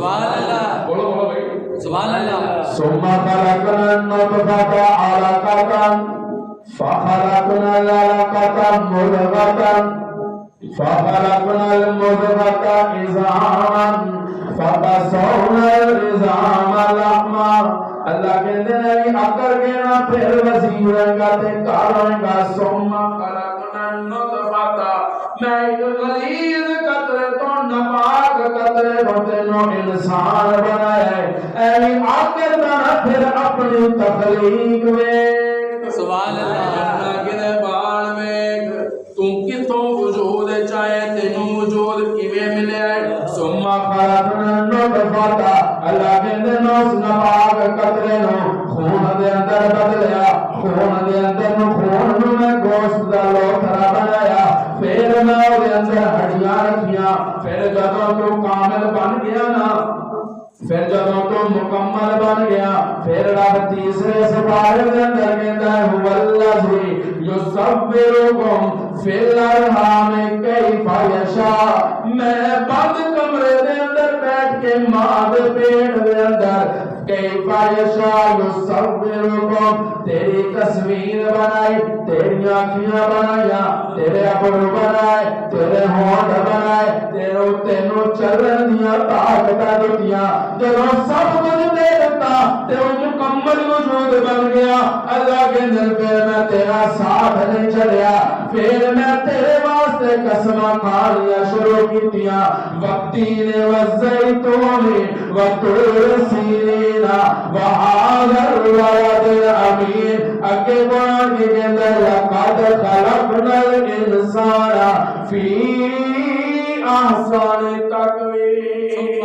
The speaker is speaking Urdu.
سبحان اللہ بولو بولو بھائی سبحان اللہ ثم خلقنا النطفة علقة فخلقنا العلقة مضغة فخلقنا المضغة عظاما فكسونا العظام لحما اللہ کہتے ہیں کہ اکر گینا پھر وزیر گا تے کاروں گا ثم خلقنا النطفة میں ایک غلیظ قطرے تو نپاک قطرے تو تینوں انسان بنایا ہے اے آخر دانا پھر اپنی تخلیق میں سبحان اللہ اللہ کے بان میں تو کتوں وجود چاہے تینوں وجود کیویں ملے ثم خلقنا النطفة اللہ کہتے ہیں اس نپاک قطرے نو خون دے اندر بدلیا خون دے اندر نو خون نو میں گوشت دا لوتھڑا بنایا پھر میں دے اندر ہڈیاں رکھیاں پھر جدوں تو کامل بن گیا نا پھر جدوں تو مکمل بن گیا پھر رب تیسرے سپارے دے اندر کہتا ہے هو الذی یصورکم فی الارحام کیف یشاء میں بند کمرے دے اندر بیٹھ کے ماں دے پیٹ دے اندر کیف یشاء یصورکم تیری تصویر بنائی تیری آنکھیاں بنایا تیرے ابرو بنائے تیرے ہونٹ بنائے تیرے تینوں چلن دیا طاقتاں دتیاں جدوں سب کچھ دے دیتا تے وہ مکمل وجود بن گیا اللہ کے دل پہ میں تیرا ساتھ نہیں چلیا پھر میں تیرے واسطے قسماں کھانیاں شروع کیتیاں والتین والزیتون وطور سینین وہذا البلد الامین اگے قرآن کے اندر لقد خلقنا الانسان فی احسن تقویم